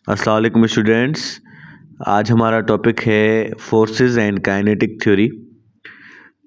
अस्सलाम वालेकुम स्टूडेंट्स। आज हमारा टॉपिक है फोर्सेस एंड काइनेटिक थ्योरी।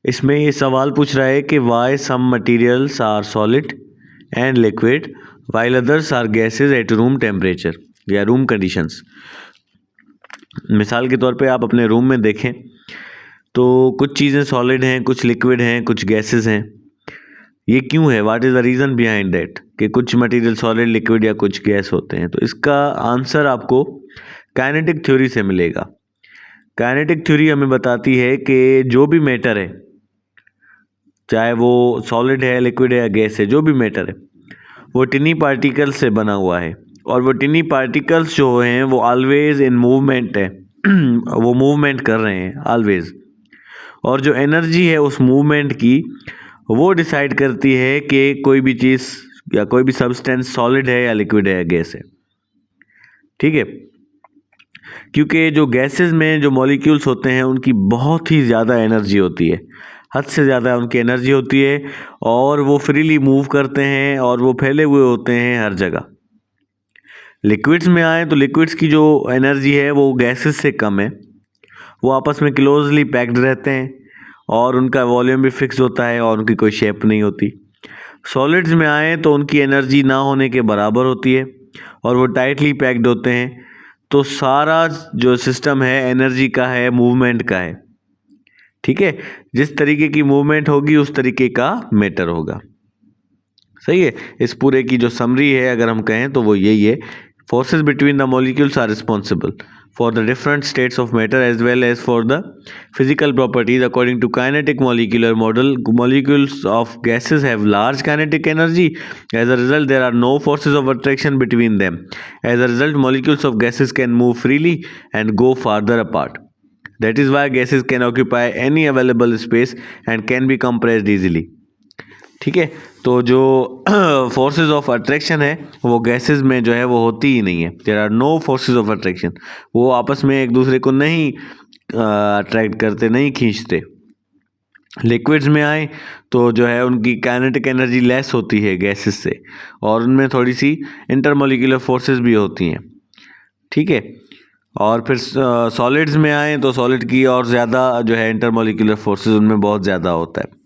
इसमें ये सवाल पूछ रहा है कि why some materials are solid and liquid while others are gases at room temperature या रूम कंडीशंस। मिसाल के तौर पे आप अपने रूम में देखें तो कुछ चीज़ें सॉलिड हैं, कुछ लिक्विड हैं, कुछ गैसेस हैं। ये क्यों है? What is the reason behind that कि कुछ मटेरियल सॉलिड, लिक्विड या कुछ गैस होते हैं? तो इसका आंसर आपको काइनेटिक थ्योरी से मिलेगा। काइनेटिक थ्योरी हमें बताती है कि जो भी मैटर है, चाहे वो सॉलिड है, लिक्विड है या गैस है, जो भी मैटर है वो टिनी पार्टिकल्स से बना हुआ है। और वो टिनी पार्टिकल्स जो हैं वो ऑलवेज इन मूवमेंट है वो मूवमेंट कर रहे हैं ऑलवेज। और जो एनर्जी है उस मूवमेंट की वो डिसाइड करती है कि कोई भी चीज़ या कोई भी सब्सटेंस सॉलिड है या लिक्विड है या गैस है। ठीक है, क्योंकि जो गैसेस में जो मॉलिक्यूल्स होते हैं उनकी बहुत ही ज़्यादा एनर्जी होती है, हद से ज़्यादा उनकी एनर्जी होती है और वो फ्रीली मूव करते हैं और वो फैले हुए होते हैं हर जगह। लिक्विड्स में आए तो लिक्विड्स की जो एनर्जी है वो गैसेस से कम है, वो आपस में क्लोजली पैक्ड रहते हैं और उनका वॉल्यूम भी फिक्स होता है और उनकी कोई शेप नहीं होती। सॉलिड्स में आए तो उनकी एनर्जी ना होने के बराबर होती है और वो टाइटली पैक्ड होते हैं। तो सारा जो सिस्टम है एनर्जी का है, मूवमेंट का है। ठीक है, जिस तरीके की मूवमेंट होगी उस तरीके का मैटर होगा। सही है। इस पूरे की जो समरी है अगर हम कहें तो वो यही है, forces between the molecules are responsible for the different states of matter as well as for the physical properties. According to kinetic molecular model, molecules of gases have large kinetic energy. As a result, there are no forces of attraction between them. As a result, molecules of gases can move freely and go farther apart. That is why gases can occupy any available space and can be compressed easily. ठीक है, तो जो forces of attraction है वो gases में जो है वो होती ही नहीं है। There are no forces of attraction, वो आपस में एक दूसरे को नहीं अट्रैक्ट करते, नहीं खींचते। लिक्विड्स में आए तो जो है उनकी काइनेटिक एनर्जी लेस होती है गैसेस से और उनमें थोड़ी सी इंटरमोलिकुलर फोर्सेस भी होती हैं। ठीक है, और फिर सॉलिड्स में आए तो सॉलिड की और ज़्यादा जो है इंटरमोलिकुलर फोर्सेस उनमें बहुत ज़्यादा होता है।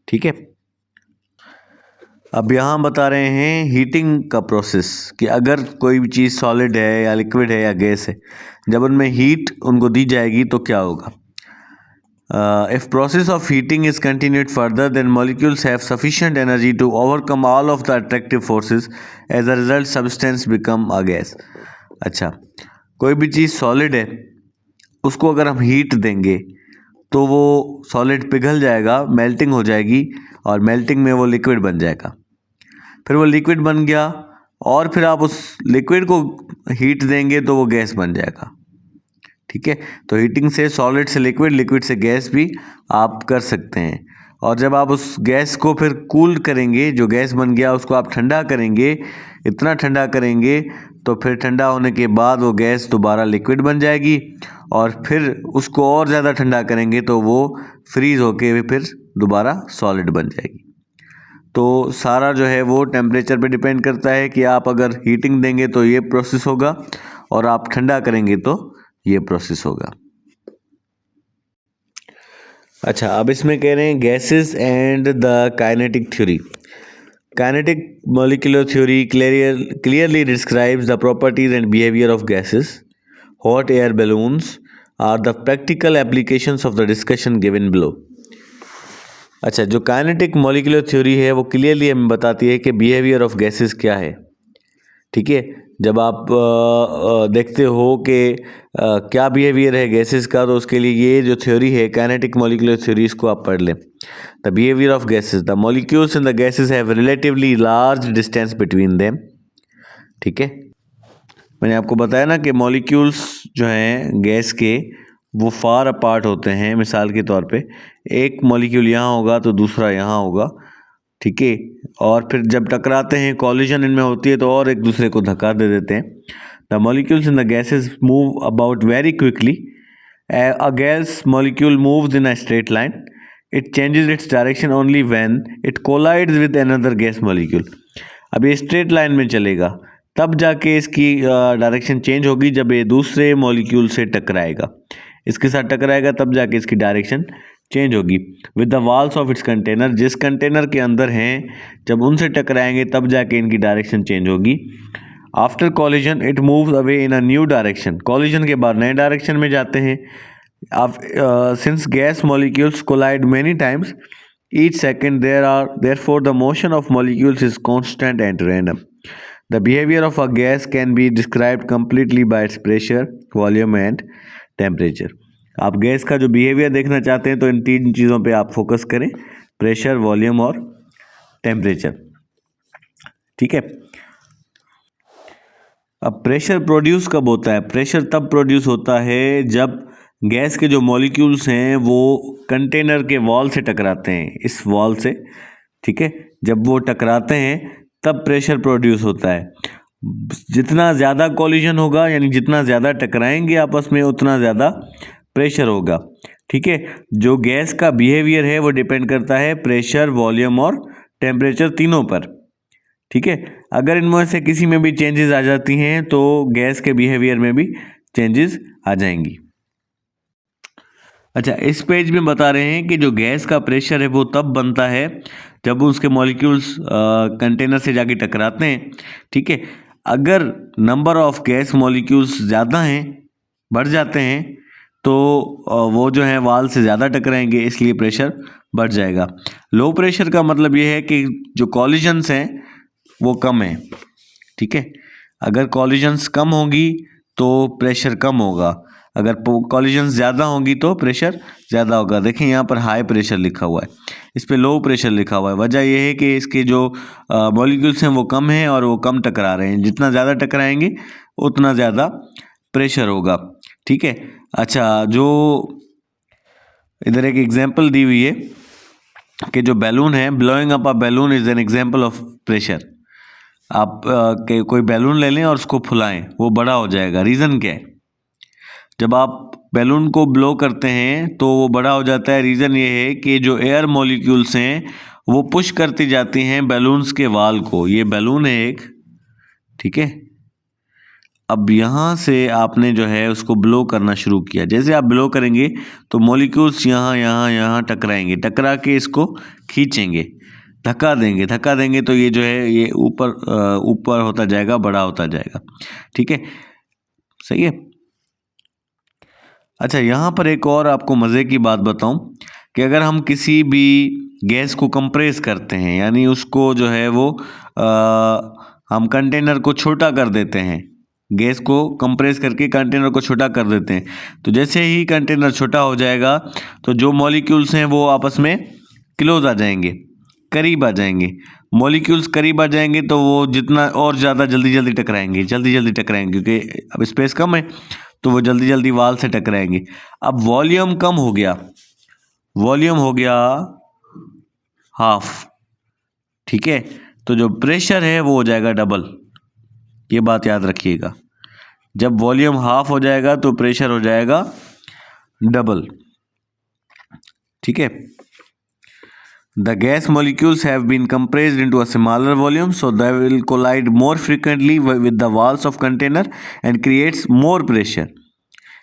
ठीक है, अब यहाँ बता रहे हैं हीटिंग का प्रोसेस कि अगर कोई भी चीज़ सॉलिड है या लिक्विड है या गैस है, जब उनमें हीट उनको दी जाएगी तो क्या होगा। If process of heating is continued further then molecules have sufficient energy to overcome all of the attractive forces. As a result substance become a gas. अच्छा, कोई भी चीज़ सॉलिड है उसको अगर हम हीट देंगे तो वो सॉलिड पिघल जाएगा, मेल्टिंग हो जाएगी और मेल्टिंग में वो लिक्विड बन जाएगा। फिर वो लिक्विड बन गया और फिर आप उस लिक्विड को हीट देंगे तो वो गैस बन जाएगा। ठीक है, तो हीटिंग से सॉलिड से लिक्विड, लिक्विड से गैस भी आप कर सकते हैं। और जब आप उस गैस को फिर कूल करेंगे, जो गैस बन गया उसको आप ठंडा करेंगे, इतना ठंडा करेंगे तो फिर ठंडा होने के बाद वो गैस दोबारा लिक्विड बन जाएगी और फिर उसको और ज़्यादा ठंडा करेंगे तो वो फ्रीज होके फिर दोबारा सॉलिड बन जाएगी। तो सारा जो है वो टेम्परेचर पे डिपेंड करता है कि आप अगर हीटिंग देंगे तो ये प्रोसेस होगा और आप ठंडा करेंगे तो ये प्रोसेस होगा। अच्छा, अब इसमें कह रहे हैं gases and the kinetic theory. Kinetic molecular theory clearly describes the properties and behavior of gases. Hot air balloons are the practical applications of the discussion given below. अच्छा, जो काइनेटिक मॉलिक्यूलर थ्योरी है वो clearly हमें बताती है कि behaviour of gases क्या है। ठीक है, जब आप देखते हो कि क्या बिहेवियर है गैसेस का तो उसके लिए ये जो थ्योरी है काइनेटिक मॉलिक्यूलर थ्योरी, इसको आप पढ़ लें। The behaviour of gases, the molecules in the gases have relatively large distance between them. ठीक है, मैंने आपको बताया ना कि मॉलिक्यूल्स जो हैं गैस के वो फार अपार्ट होते हैं। मिसाल के तौर पे एक मॉलिक्यूल यहाँ होगा तो दूसरा यहाँ होगा। ठीक है, और फिर जब टकराते हैं, कॉलिजन इनमें होती है तो और एक दूसरे को धक्का दे देते हैं। The molecules in the gases move about very quickly. A gas molecule moves in a straight line. It changes its direction only when it collides with another gas molecule. अब ये स्ट्रेट लाइन में चलेगा, तब जाके इसकी direction change होगी जब ये दूसरे मॉलिक्यूल से टकराएगा, इसके साथ टकराएगा तब जाके इसकी डायरेक्शन चेंज होगी। With the walls of its container, जिस कंटेनर के अंदर हैं जब उनसे टकराएंगे तब जाके इनकी डायरेक्शन चेंज होगी। After collision it moves away in a new direction, collision के बाद नए डायरेक्शन में जाते हैं। Since gas molecules collide many times each second, therefore the motion of molecules is constant and random. The behavior of a gas can be described completely by its pressure, volume and temperature. आप gas का जो behaviour देखना चाहते हैं तो इन तीन चीज़ों पे आप फोकस करें, प्रेशर, वॉल्यूम और टेम्परेचर। ठीक है। अब प्रेशर प्रोड्यूस कब होता है? प्रेशर तब प्रोड्यूस होता है जब गैस के जो मॉलिक्यूल्स हैं वो कंटेनर के वॉल से टकराते हैं, इस वॉल से। ठीक है, जब वो टकराते हैं तब प्रेशर प्रोड्यूस होता है। जितना ज़्यादा कॉलिजन होगा यानी जितना ज़्यादा टकराएंगे आपस में उतना ज़्यादा प्रेशर होगा। ठीक है, जो गैस का बिहेवियर है वो डिपेंड करता है प्रेशर, वॉल्यूम और टेम्परेचर तीनों पर। ठीक है, अगर इनमें से किसी में भी चेंजेस आ जाती हैं तो गैस के बिहेवियर में भी चेंजेस आ जाएंगी। अच्छा, इस पेज में बता रहे हैं कि जो गैस का प्रेशर है वो तब बनता है जब उसके मॉलिक्यूल्स कंटेनर से जाके टकराते हैं। ठीक है, अगर नंबर ऑफ गैस मॉलिक्यूल्स ज़्यादा हैं, बढ़ जाते हैं, तो वो जो है वाल से ज़्यादा टकराएंगे, इसलिए प्रेशर बढ़ जाएगा। लो प्रेशर का मतलब ये है कि जो कॉलिजन्स हैं वो कम है। ठीक है, अगर कॉलिजन्स कम होगी तो प्रेशर कम होगा, अगर कॉलिजन्स ज़्यादा होंगी तो प्रेशर ज़्यादा होगा। देखें यहाँ पर हाई प्रेशर लिखा हुआ है, इस पे लो प्रेशर लिखा हुआ है। वजह यह है कि इसके जो मॉलिक्यूल्स हैं वो कम हैं और वो कम टकरा रहे हैं। जितना ज़्यादा टकराएंगे उतना ज़्यादा प्रेशर होगा। ठीक है। अच्छा, जो इधर एक एग्जाम्पल दी हुई है कि जो बैलून है, blowing up a balloon is an example of pressure. आप कोई बैलून ले लें और उसको फुलाएं, वो बड़ा हो जाएगा। रीज़न क्या है? जब आप बैलून को ब्लो करते हैं तो वो बड़ा हो जाता है। रीज़न ये है कि जो एयर मॉलिक्यूल्स हैं वो पुश करती जाती हैं बैलून्स के वाल को। ये बैलून है एक, ठीक है। अब यहाँ से आपने जो है उसको ब्लो करना शुरू किया। जैसे आप ब्लो करेंगे तो मॉलिक्यूल्स यहाँ यहाँ यहाँ टकराएंगे, टकरा के इसको खींचेंगे, धक्का देंगे तो ये जो है ये ऊपर ऊपर होता जाएगा, बड़ा होता जाएगा। ठीक है, सही है। अच्छा, यहाँ पर एक और आपको मज़े की बात बताऊं कि अगर हम किसी भी गैस को कंप्रेस करते हैं, यानी उसको जो है वो हम कंटेनर को छोटा कर देते हैं, गैस को कंप्रेस करके कंटेनर को छोटा कर देते हैं, तो जैसे ही कंटेनर छोटा हो जाएगा तो जो मॉलिक्यूल्स हैं वो आपस में क्लोज आ जाएंगे, करीब आ जाएंगे। मॉलिक्यूल्स करीब आ जाएंगे तो वो जितना और ज़्यादा जल्दी टकराएंगे, क्योंकि अब स्पेस कम है तो वो जल्दी वाल से टकराएंगे। अब वॉल्यूम कम हो गया, वॉल्यूम हो गया हाफ। ठीक है, तो जो प्रेशर है वो हो जाएगा डबल। ये बात याद रखिएगा, जब वॉल्यूम हाफ हो जाएगा तो प्रेशर हो जाएगा डबल। ठीक है। The gas molecules have been compressed into a smaller volume, so they will collide more frequently with the walls of container and creates more pressure.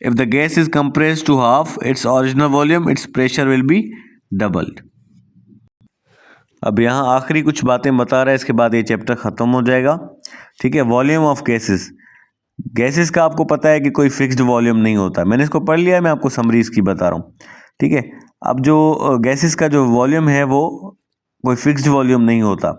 If the gas is compressed to half its original volume, its pressure will be doubled. अब यहाँ आखिरी कुछ बातें बता रहा है, इसके बाद ये चैप्टर ख़त्म हो जाएगा। ठीक है। वॉल्यूम ऑफ गैसेस, गैसेस का आपको पता है कि कोई फिक्स्ड वॉल्यूम नहीं होता। मैंने इसको पढ़ लिया है, मैं आपको समरी इसकी बता रहा हूँ। ठीक है। अब जो गैसेस का जो वॉल्यूम है वो कोई फिक्स्ड वॉल्यूम नहीं होता।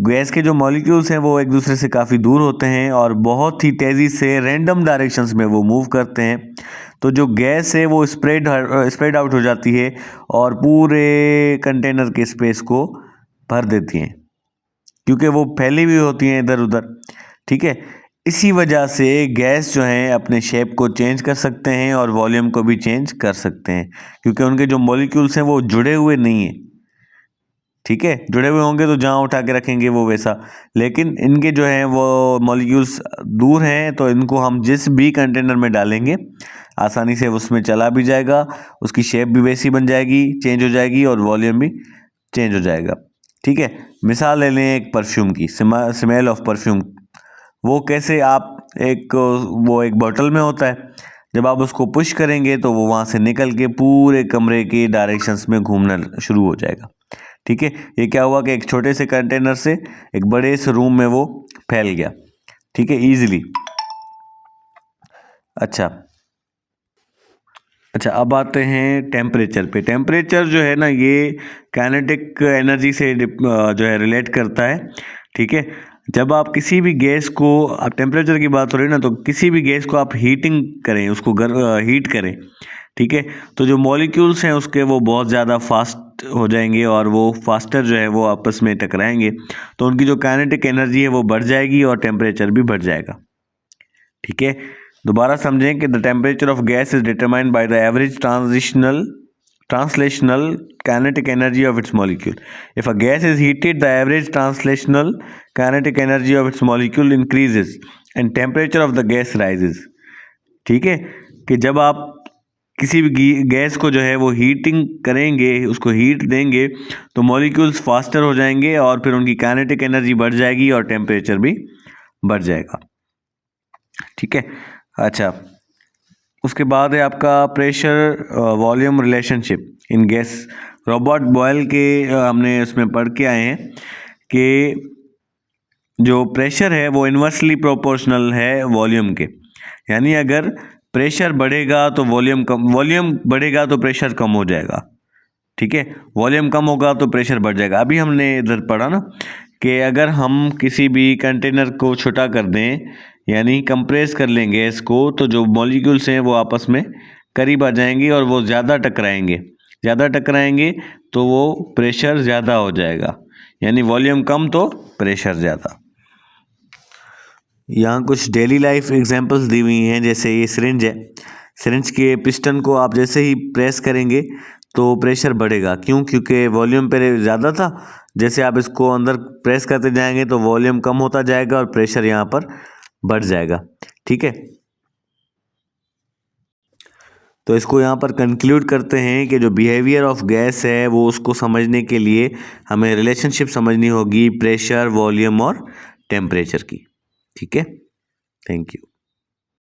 गैस के जो मॉलिक्यूल्स हैं वो एक दूसरे से काफ़ी दूर होते हैं और बहुत ही तेज़ी से रैंडम डायरेक्शंस में वो मूव करते हैं। तो जो गैस है वो स्प्रेड आउट हो जाती है और पूरे कंटेनर के स्पेस को भर देती हैं, क्योंकि वो फैली हुई होती हैं इधर उधर। ठीक है। इसी वजह से गैस जो है अपने शेप को चेंज कर सकते हैं और वॉल्यूम को भी चेंज कर सकते हैं, क्योंकि उनके जो मॉलिक्यूल्स हैं वो जुड़े हुए नहीं हैं। ठीक है, जुड़े हुए होंगे तो जहाँ उठा के रखेंगे वो वैसा, लेकिन इनके जो है वो मॉलिक्यूल्स दूर हैं, तो इनको हम जिस भी कंटेनर में डालेंगे आसानी से उसमें चला भी जाएगा, उसकी शेप भी वैसी बन जाएगी, चेंज हो जाएगी और वॉल्यूम भी चेंज हो जाएगा। ठीक है। मिसाल ले लें एक परफ्यूम की, स्मेल ऑफ परफ्यूम वो कैसे, आप वो एक बॉटल में होता है, जब आप उसको पुश करेंगे तो वो वहाँ से निकल के पूरे कमरे की डायरेक्शंस में घूमना शुरू हो जाएगा। ठीक है, ये क्या हुआ कि एक छोटे से कंटेनर से एक बड़े से रूम में वो फैल गया। ठीक है, ईजिली। अच्छा, अब आते हैं टेम्परेचर पे। टेम्परेचर जो है ना, ये काइनेटिक एनर्जी से जो है रिलेट करता है। ठीक है, जब आप किसी भी गैस को, आप टेम्परेचर की बात हो रही है ना, तो किसी भी गैस को आप हीटिंग करें, उसको हीट करें, ठीक है, तो जो मॉलिक्यूल्स हैं उसके वो बहुत ज़्यादा फास्ट हो जाएंगे और वो फास्टर जो है वो आपस में टकराएंगे, तो उनकी जो काइनेटिक एनर्जी है वो बढ़ जाएगी और टेम्परेचर भी बढ़ जाएगा। ठीक है, दोबारा समझें कि the temperature of gas is determined by the average translational kinetic energy of its molecule. If a gas is heated, the average translational kinetic energy of its molecule increases and temperature of the gas rises. ठीक है, कि जब आप किसी भी gas को जो है वो हीटिंग करेंगे, उसको हीट देंगे, तो मॉलिक्यूल्स फास्टर हो जाएंगे और फिर उनकी काइनेटिक एनर्जी बढ़ जाएगी और टेम्परेचर भी बढ़ जाएगा। ठीक है, अच्छा, उसके बाद है आपका pressure volume relationship in gas. Robert Boyle के हमने उसमें पढ़ के आए हैं कि जो प्रेशर है वो इन्वर्सली प्रोपोर्शनल है वॉल्यूम के, यानी अगर प्रेशर बढ़ेगा तो वॉल्यूम बढ़ेगा तो प्रेशर कम हो जाएगा। ठीक है, वॉल्यूम कम होगा तो प्रेशर बढ़ जाएगा। अभी हमने इधर पढ़ा ना कि अगर हम किसी भी कंटेनर को छोटा कर दें, यानी कंप्रेस कर लेंगे इसको, तो जो मॉलिक्यूल्स हैं वो आपस में करीब आ जाएंगे और वो ज़्यादा टकराएंगे तो वो प्रेशर ज़्यादा हो जाएगा, यानी वॉल्यूम कम तो प्रेशर ज़्यादा। यहाँ कुछ डेली लाइफ एग्जांपल्स दी हुई हैं, जैसे ये सिरिंज है। सिरिंज के पिस्टन को आप जैसे ही प्रेस करेंगे तो प्रेशर बढ़ेगा। क्यों? क्योंकि वॉल्यूम पहले ज़्यादा था, जैसे आप इसको अंदर प्रेस करते जाएंगे तो वॉल्यूम कम होता जाएगा और प्रेशर यहाँ पर बढ़ जाएगा। ठीक है, तो इसको यहाँ पर कंक्लूड करते हैं कि जो बिहेवियर ऑफ गैस है वो उसको समझने के लिए हमें रिलेशनशिप समझनी होगी प्रेशर, वॉल्यूम और टेम्परेचर की। ठीक है, थैंक यू।